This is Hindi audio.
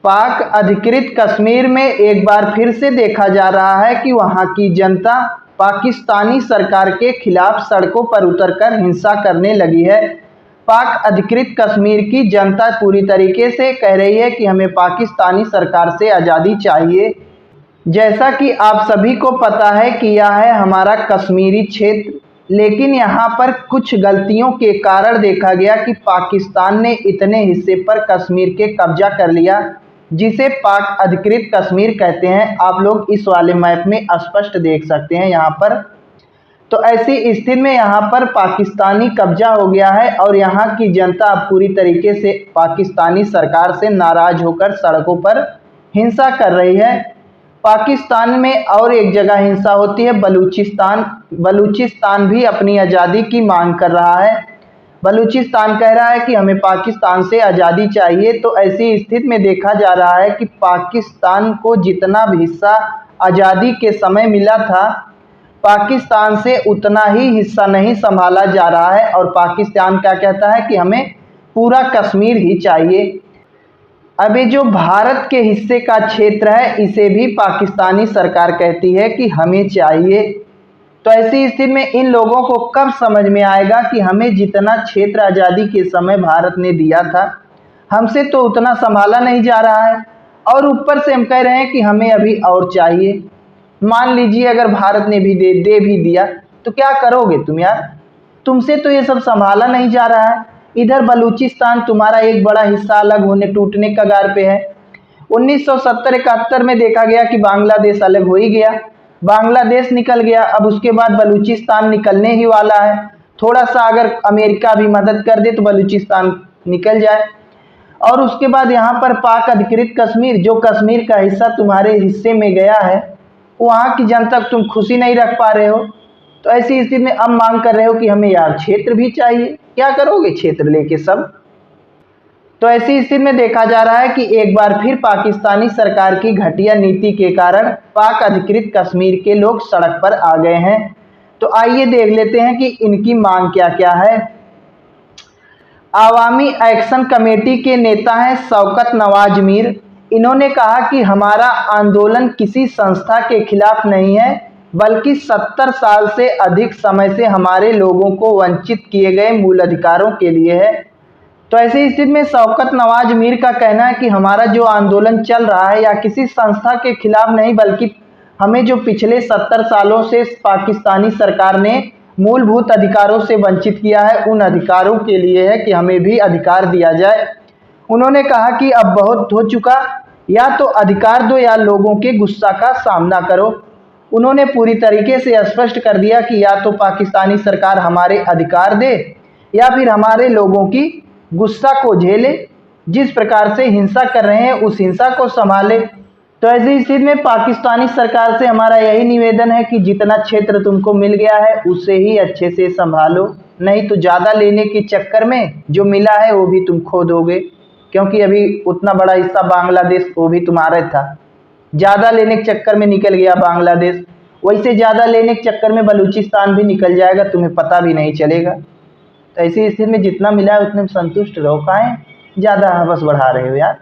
पाक अधिकृत कश्मीर में एक बार फिर से देखा जा रहा है कि वहां की जनता पाकिस्तानी सरकार के खिलाफ सड़कों पर उतरकर हिंसा करने लगी है। पाक अधिकृत कश्मीर की जनता पूरी तरीके से कह रही है कि हमें पाकिस्तानी सरकार से आज़ादी चाहिए। जैसा कि आप सभी को पता है कि यह है हमारा कश्मीरी क्षेत्र, लेकिन यहाँ पर कुछ गलतियों के कारण देखा गया कि पाकिस्तान ने इतने हिस्से पर कश्मीर के कब्जा कर लिया जिसे पाक अधिकृत कश्मीर कहते हैं। आप लोग इस वाले मैप में स्पष्ट देख सकते हैं यहाँ पर। तो ऐसी स्थिति में यहाँ पर पाकिस्तानी कब्जा हो गया है और यहाँ की जनता अब पूरी तरीके से पाकिस्तानी सरकार से नाराज होकर सड़कों पर हिंसा कर रही है। पाकिस्तान में और एक जगह हिंसा होती है, बलूचिस्तान। बलूचिस्तान भी अपनी आज़ादी की मांग कर रहा है। बलूचिस्तान कह रहा है कि हमें पाकिस्तान से आज़ादी चाहिए। तो ऐसी स्थिति में देखा जा रहा है कि पाकिस्तान को जितना भी हिस्सा आज़ादी के समय मिला था, पाकिस्तान से उतना ही हिस्सा नहीं संभाला जा रहा है और पाकिस्तान क्या कहता है कि हमें पूरा कश्मीर ही चाहिए। अब ये जो भारत के हिस्से का क्षेत्र है, इसे भी पाकिस्तानी सरकार कहती है कि हमें चाहिए। तो ऐसी स्थिति में इन लोगों को कब समझ में आएगा कि हमें जितना क्षेत्र आज़ादी के समय भारत ने दिया था, हमसे तो उतना संभाला नहीं जा रहा है और ऊपर से हम कह रहे हैं कि हमें अभी और चाहिए। मान लीजिए अगर भारत ने भी दे भी दिया तो क्या करोगे तुम यार? तुमसे तो ये सब संभाला नहीं जा रहा है। इधर बलूचिस्तान तुम्हारा एक बड़ा हिस्सा अलग होने टूटने कगार पे है। 1970-71 में देखा गया कि बांग्लादेश अलग हो ही गया, बांग्लादेश निकल गया। अब उसके बाद बलूचिस्तान निकलने ही वाला है। थोड़ा सा अगर अमेरिका भी मदद कर दे तो बलूचिस्तान निकल जाए। और उसके बाद यहाँ पर पाक अधिकृत कश्मीर, जो कश्मीर का हिस्सा तुम्हारे हिस्से में गया है, वहाँ की जनता को तुम खुशी नहीं रख पा रहे हो। तो ऐसी स्थिति में अब मांग कर रहे हो कि हमें यार क्षेत्र भी चाहिए। क्या करोगे क्षेत्र लेके सब? तो ऐसी स्थिति में देखा जा रहा है कि एक बार फिर पाकिस्तानी सरकार की घटिया नीति के कारण पाक अधिकृत कश्मीर के लोग सड़क पर आ गए हैं। तो आइए देख लेते हैं कि इनकी मांग क्या क्या है। आवामी एक्शन कमेटी के नेता हैं शौकत नवाज मीर। इन्होंने कहा कि हमारा आंदोलन किसी संस्था के खिलाफ नहीं है, बल्कि 70 साल से अधिक समय से हमारे लोगों को वंचित किए गए मूल अधिकारों के लिए है। तो ऐसी स्थिति में शौकत नवाज मीर का कहना है कि हमारा जो आंदोलन चल रहा है या किसी संस्था के खिलाफ नहीं, बल्कि हमें जो पिछले 70 सालों से पाकिस्तानी सरकार ने मूलभूत अधिकारों से वंचित किया है, उन अधिकारों के लिए है कि हमें भी अधिकार दिया जाए। उन्होंने कहा कि अब बहुत हो चुका, या तो अधिकार दो या लोगों के गुस्सा का सामना करो। उन्होंने पूरी तरीके से स्पष्ट कर दिया कि या तो पाकिस्तानी सरकार हमारे अधिकार दे या फिर हमारे लोगों की गुस्सा को झेले। जिस प्रकार से हिंसा कर रहे हैं उस हिंसा को संभाले। तो ऐसी स्थिति में पाकिस्तानी सरकार से हमारा यही निवेदन है कि जितना क्षेत्र तुमको मिल गया है उसे ही अच्छे से संभालो, नहीं तो ज़्यादा लेने के चक्कर में जो मिला है वो भी तुम खो दोगे, क्योंकि अभी उतना बड़ा हिस्सा बांग्लादेश वो भी तुम्हारा था। ज़्यादा लेने के चक्कर में निकल गया बांग्लादेश, वैसे ज़्यादा लेने के चक्कर में बलूचिस्तान भी निकल जाएगा, तुम्हें पता भी नहीं चलेगा। तो ऐसी स्थिति में जितना मिला है उतने में संतुष्ट रहो, काहे ज़्यादा हवस बढ़ा रहे हो यार।